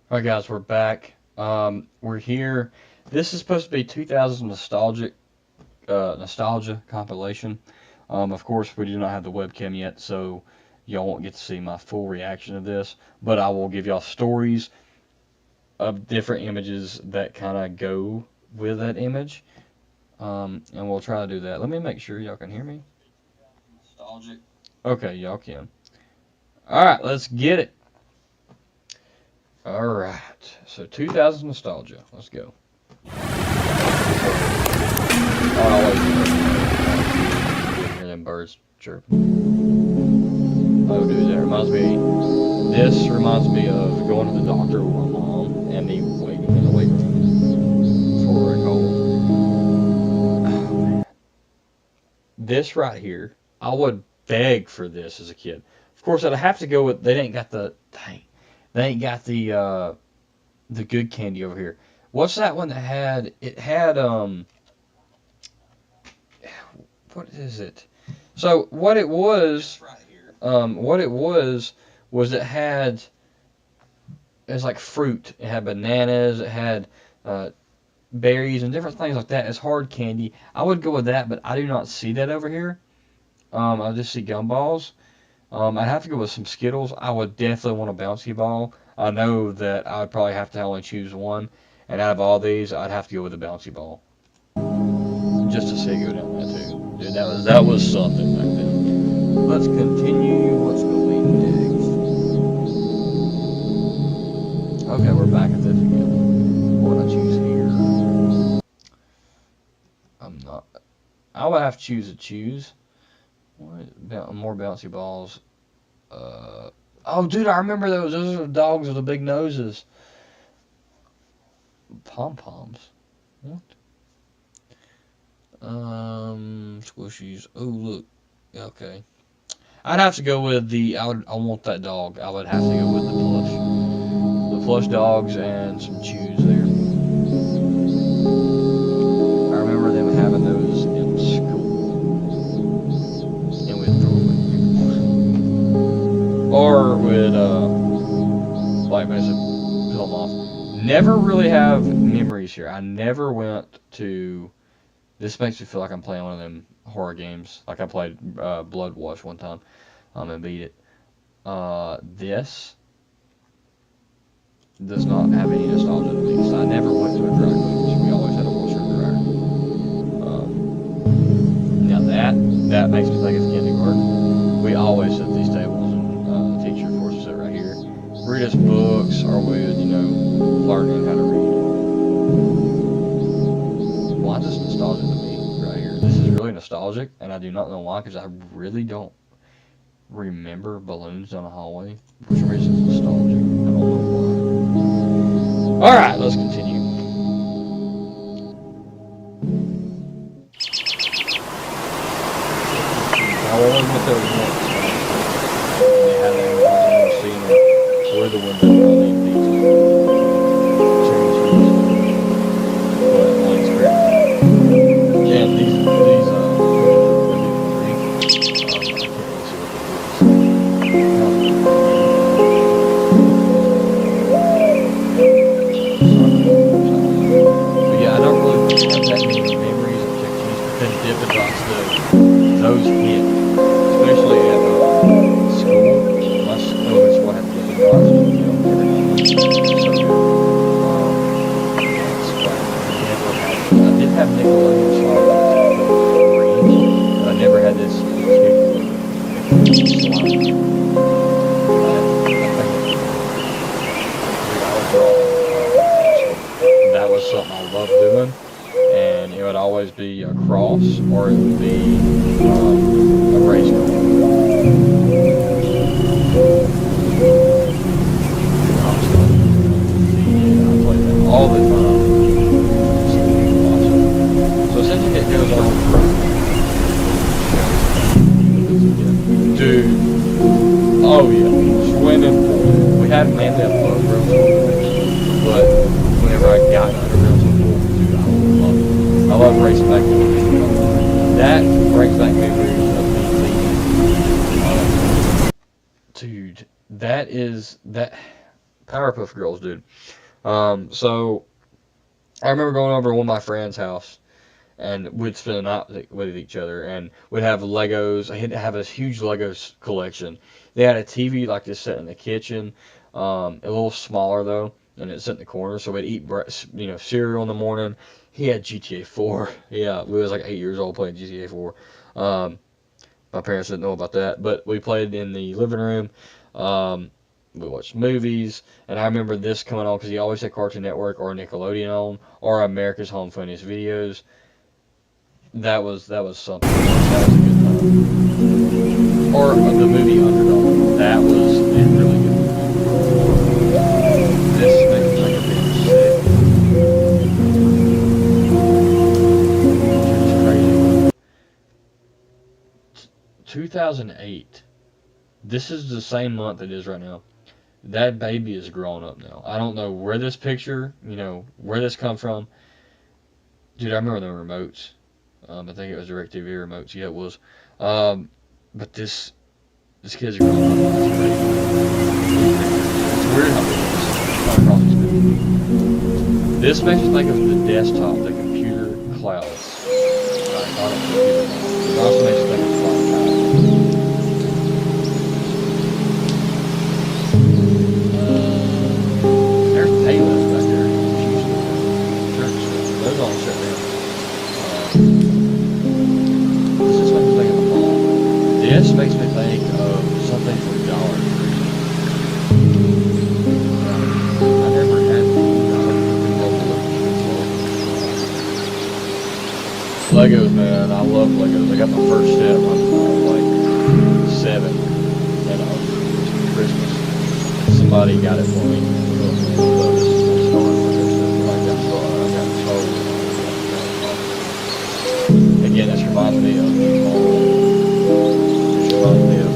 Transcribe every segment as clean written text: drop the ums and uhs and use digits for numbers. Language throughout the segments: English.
Alright guys, we're back. We're here. This is supposed to be 2000 nostalgia compilation. Of course, we do not have the webcam yet, so y'all won't get to see my full reaction to this. But I will give y'all stories of different images that kind of go with that image. And we'll try to do that. Let me make sure y'all can hear me. Nostalgic. Okay, y'all can. Alright, let's get it. Alright, so 2000 nostalgia. Let's go. Oh, hear them birds chirping. Oh, dude, that reminds me. This reminds me of going to the doctor with my mom and me waiting in the waiting room for a call. Oh, man. This right here, I would beg for this as a kid. Of course, I'd have to go with. They ain't got the. Dang, they ain't got the good candy over here. What's that one that had? It had what is it? So what it was it had it's like fruit. It had bananas. It had berries and different things like that. It's hard candy. I would go with that, but I do not see that over here. I just see gumballs. I'd have to go with some Skittles. I would definitely want a bouncy ball. I know that I would probably have to only choose one, and out of all these, I'd have to go with the bouncy ball just to see it go down there too. Dude, that was something back then. Let's continue. What's going next? Okay, we're back at this again. What would I choose here? I'm not. I would have to choose. More bouncy balls. Oh, dude, I remember those. Those are the dogs with the big noses. Pom poms. What? Squishies. Oh, look. Okay. I'd have to go with I want that dog. I would have to go with the plush. The plush dogs and some chews there. I remember them having those in school. And we'd throw them at people. Or would, like I said, peel them off. Never really have memories here. I never went to. This makes me feel like I'm playing one of them horror games. Like I played Blood Wash one time and beat it. This does not have any nostalgia to me. So I never went to a dry cleaners. We always had a washer and dryer. Now that makes me think it's kindergarten. We always set these tables, and the teacher forced us to sit right here, read us books, or we'd learning how to read. Why is this nostalgic to me right here? This is really nostalgic, and I do not know why, because I really don't remember balloons down the hallway. For some reason, it's nostalgic. I don't know why. Alright, let's continue. I only went there once. They had that in the where the window probably beats Dippin' Dots, those hit, especially at school. My school what had Dippin' Dots, every night. I did have Nickelodeon slime, but I never had this particular slime. That was something I loved doing. And it would always be a cross, or it would be a race car. I play that all the time. So essentially it goes on. Dude. Oh yeah. Swimming pool. We had mainly a above ground pool, but whenever I got underground pool, I love racing back to that brings back memories of me. Dude, that Powerpuff Girls, dude. So I remember going over to one of my friends' house, and we'd spend the night with each other, and we'd have Legos. I had to have this huge Legos collection. They had a TV like this set in the kitchen, a little smaller though, and it set in the corner. So we'd eat, cereal in the morning. He had GTA 4. Yeah, we was like 8 years old playing GTA 4. Um, my parents didn't know about that, but we played in the living room. Um, we watched movies, and I remember this coming on because he always had Cartoon Network or Nickelodeon on, or America's Home Funniest Videos. That was something. That was a good time. Or the movie Underdog. That was a really good movie. This makes me like a bit sick. It's crazy. 2008. This is the same month it is right now. That baby is grown up now. I don't know where this picture, where this come from. Dude, I remember the remotes. I think it was DirecTV remotes. Yeah, it was. But this kid's grown up. It's crazy. It's weird how it is. Across this picture. This makes me think of the desktop, the computer cloud. Not a computer. It also makes me think of Flying Cow. There's Payless back there. Church. Those all shut down. This makes me think of something from Dollar Tree. I never had Legos, man. I love Legos. I got my first set when I was like 7, and it was Christmas. Somebody got it for me. Again, this reminds me of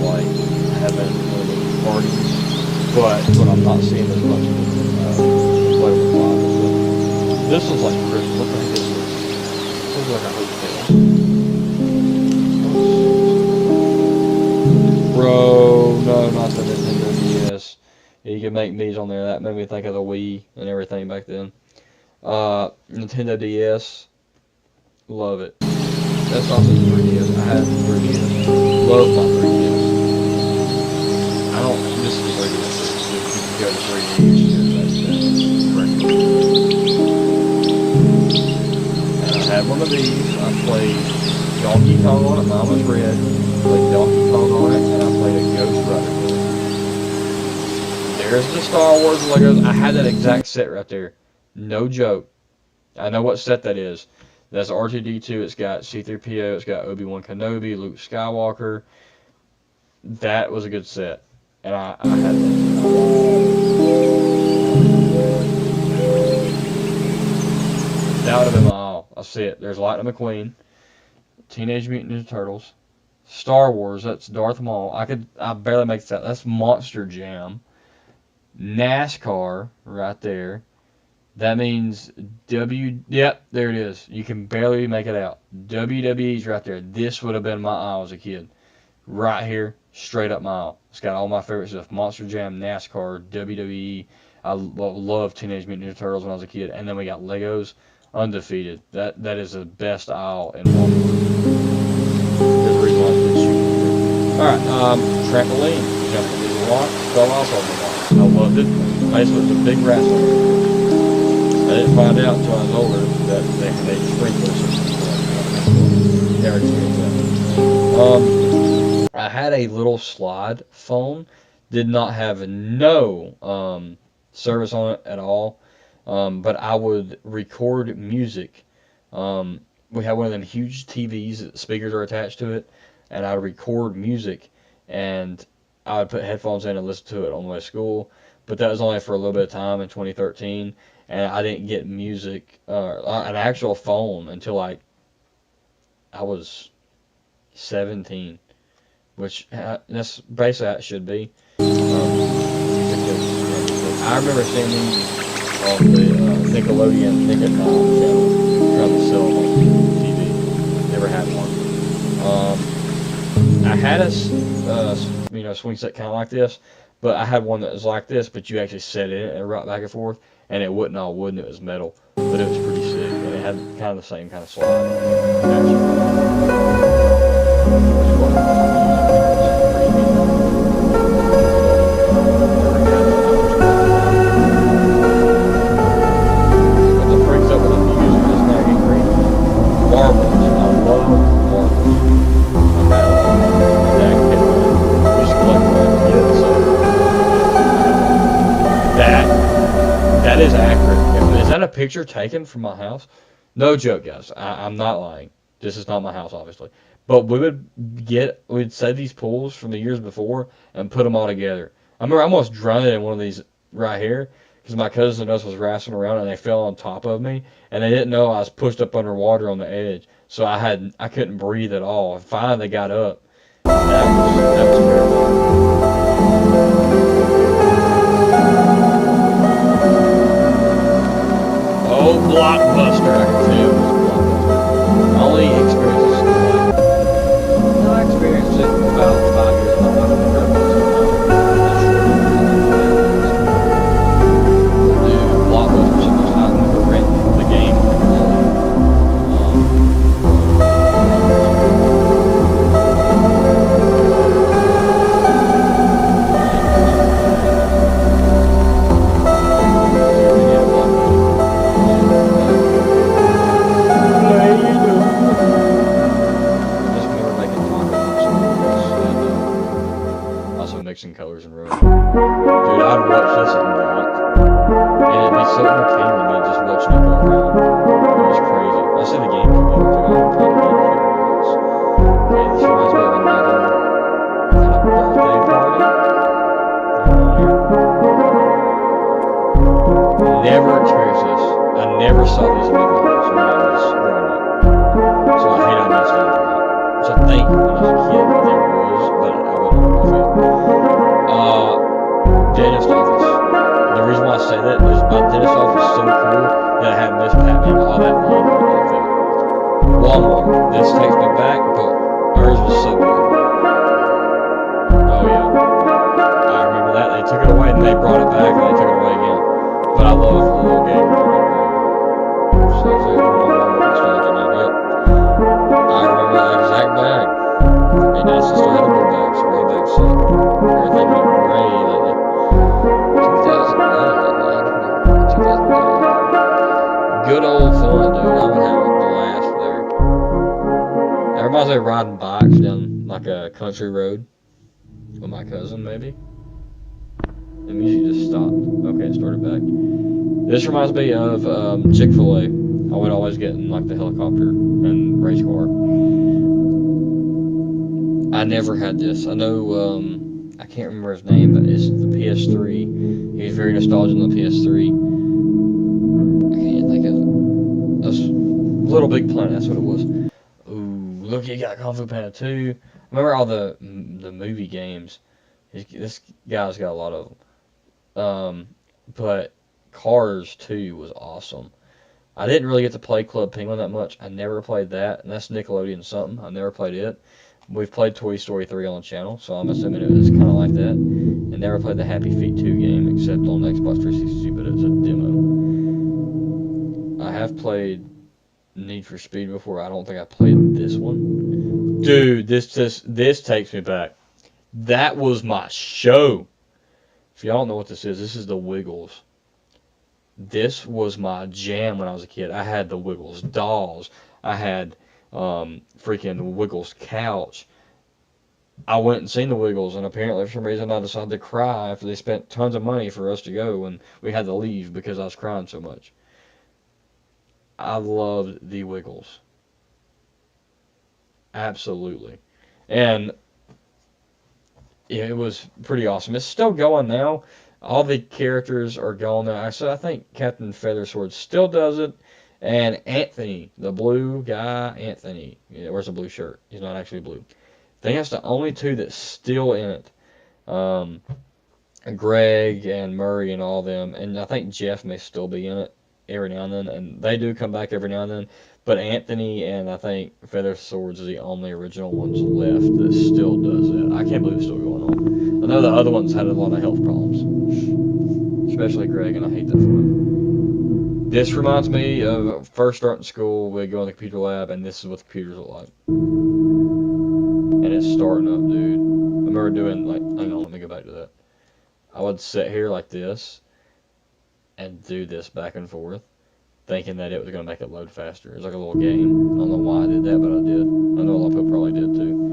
like having one of those parties, but I'm not seeing as much play with live. This was like Christmas. Look like this was like a hotel. Bro, no, not the Nintendo DS. Yeah, you could make me's on there. That made me think of the Wii and everything back then. Nintendo DS, love it. That's also the 3DS. I had the 3DS. Love my 3DS. I don't miss the 3DS. You can go to 3DS. And I had one of these. I played Donkey Kong on it. Mine was red. I played Donkey Kong on it, and I played a Ghost Rider. There's the Star Wars Legos. I had that exact set right there. No joke. I know what set that is. That's R2-D2, it's got C-3PO, it's got Obi-Wan Kenobi, Luke Skywalker. That was a good set. And I had that. That would have been my all. I see it. There's Lightning McQueen, Teenage Mutant Ninja Turtles, Star Wars, that's Darth Maul. I barely make that. That's Monster Jam. NASCAR, right there. That means yep, there it is. You can barely make it out. WWE's right there. This would have been my aisle as a kid. Right here, straight up my aisle. It's got all my favorite stuff. Monster Jam, NASCAR, WWE. I love Teenage Mutant Ninja Turtles when I was a kid. And then we got Legos. Undefeated. That is the best aisle in Walmart. There's a reason why I did shoot. Alright, trampoline. Jumped into the rock, fell off of the rock. I loved it. I used to put the big grass on it. I didn't find out until I was older that they had sprinklers. Never experienced that. I had a little slide phone. Did not have no service on it at all. But I would record music. We had one of them huge TVs that speakers are attached to it, and I would record music, and I would put headphones in and listen to it on the way to school. But that was only for a little bit of time in 2013. And I didn't get music, an actual phone until like I was 17, which that's basically how it should be. I remember seeing these on the Nickelodeon Nick at Night channel trying to sell them on TV. Never had one. I had a swing set kind of like this, But I had one that was like this, but you actually set in it and rock back and forth, and it wasn't all wood and it was metal, but it was pretty sick, and it had kind of the same kind of slide. What the freaks up with the music is now getting crazy. Marbles. I love marbles. I'm bad at marbles. My dad kept one. We used to collect one as a kid, so that is accurate. Is that a picture taken from my house? No joke, guys. I'm not lying. This is not my house, obviously. But we'd set these pools from the years before and put them all together. I remember I almost drowned in one of these right here because my cousin and us was wrestling around and they fell on top of me and they didn't know I was pushed up underwater on the edge, so I couldn't breathe at all. And finally they got up. That was terrible. Oh, Blockbuster! I can tell it was Blockbuster. My only experience is like, no, I experienced it about 5 years ago. I don't remember it dude, Blockbuster so much. I remember renting the game. Mixing colors and ruining. Dude, I'd watch this at night, and it'd be so entertaining to me just watching it go around. It was crazy. I see the game coming up, too. I haven't played the game in once. Okay, this reminds me of another kind of birthday party. Never experienced this. I never saw these in my house when I was growing up. So I hate how nostalgic I am. So I think when I was a kid there was, but I wouldn't know if it. Dentist office. The reason why I say that is my dentist office is so cool that I had Miss Pat and all that line like that. Walmart. This takes me back, but hers was so good. Oh yeah. I remember that. They took it away and they brought it back and they took it away again. But I love the little game. So it's like Walmart nostalgia now. Yep. I remember that exact bag. And I still had the blue bags, gray bags, so everything went gray like that. 2009. Good old fun, dude. I would have a blast there. That reminds me of riding bikes down like a country road with my cousin, maybe. The music just stopped. Okay, it started back. This reminds me of Chick-fil-A. I would always get in like the helicopter and race car. I never had this. I know, I can't remember his name, but it's the PS3. He was very nostalgic on the PS3. I can't think of it. That's Little Big Planet, that's what it was. Ooh, look, you got Kung Fu Panda 2. Remember all the movie games. This guy's got a lot of them. But Cars 2 was awesome. I didn't really get to play Club Penguin that much. I never played that, and that's Nickelodeon something. I never played it. We've played Toy Story 3 on the channel, so I'm assuming it was kind of like that. And never played the Happy Feet 2 game, except on Xbox 360, but it's a demo. I have played Need for Speed before. I don't think I played this one. Dude, this takes me back. That was my show. If y'all don't know what this is the Wiggles. This was my jam when I was a kid. I had the Wiggles dolls. I had freaking Wiggles couch. I went and seen the Wiggles, and apparently for some reason I decided to cry after they spent tons of money for us to go, and we had to leave because I was crying so much. I loved the Wiggles. Absolutely. And yeah, it was pretty awesome. It's still going now. All the characters are gone now. So I think Captain Feathersword still does it. And Anthony, the blue guy, Anthony, wears a blue shirt. He's not actually blue. I think that's the only two that's still in it. Greg and Murray and all them. And I think Jeff may still be in it every now and then. And they do come back every now and then. But Anthony and I think Feathersword's are the only original ones left that still does it. I can't believe it's still going on. know the other ones had a lot of health problems, especially Greg, and I hate that for him. This reminds me of first starting school. We go in the computer lab, and this is what the computers look like. And it's starting up, dude. I remember doing like, hang on, let me go back to that. I would sit here like this and do this back and forth, thinking that it was going to make it load faster. It was like a little game. I don't know why I did that, but I did. I know a lot of people probably did too.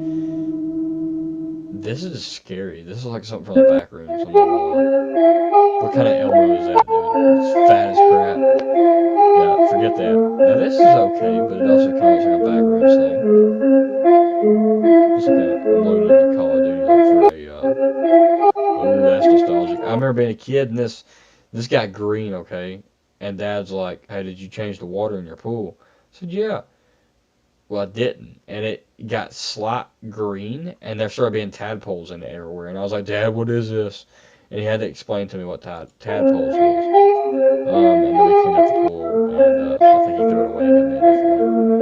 This is scary. This is like something from the back rooms on the wall. What kind of Elmo is that, dude? It's fat as crap. Yeah, forget that. Now this is okay, but it also kind of looks like a back rooms thing. Looks like a loaded Call of Duty, like for a. Ooh, that's nostalgic. I remember being a kid and this got green, okay, and Dad's like, "Hey, did you change the water in your pool?" I said, "Yeah." Well, I didn't, and it got slight green, and there started being tadpoles in it everywhere. And I was like, "Dad, what is this?" And he had to explain to me what tadpoles was. And then we cleaned up the pool, and I think he threw it away and got me a different one.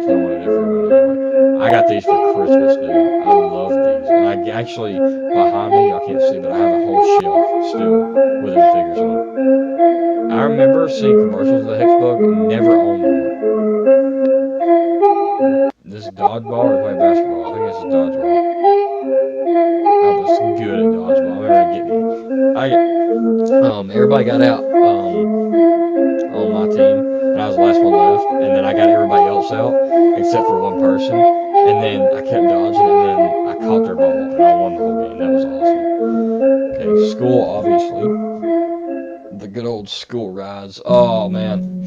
So I want a different one anyway. I got these for Christmas, dude. I love these, and I actually behind me, I can't see, but I have a whole shelf still with them figures on. I remember seeing commercials of the Hexbug, never owned one. This is dodgeball or play basketball? I think this is dodgeball. I was good at dodgeball. I remember everybody got out on my team, and I was the last one left, and then I got everybody else out except for one person, and then I kept dodging, and then I caught their ball, and I won the whole game. That was awesome. Okay, school, obviously. The good old school rides. Oh, man.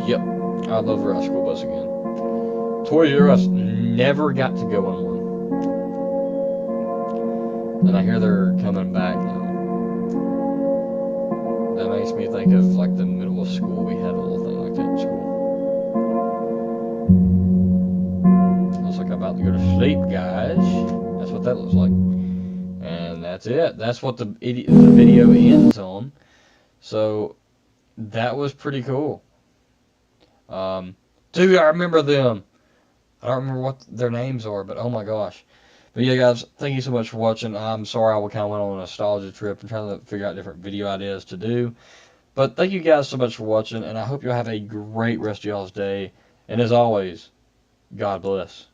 Yep. I'd love to ride a school bus again. Toys R Us, never got to go on one. And I hear they're coming back now. That makes me think of like the middle of school. We had a little thing like that in school. Looks like I'm about to go to sleep, guys. That's what that looks like. And that's it. That's what the video ends on. So that was pretty cool. Dude, I remember them. I don't remember what their names are, but oh my gosh. But yeah, guys, thank you so much for watching. I'm sorry I kind of went on a nostalgia trip and trying to figure out different video ideas to do. But thank you guys so much for watching, and I hope you have a great rest of y'all's day. And as always, God bless.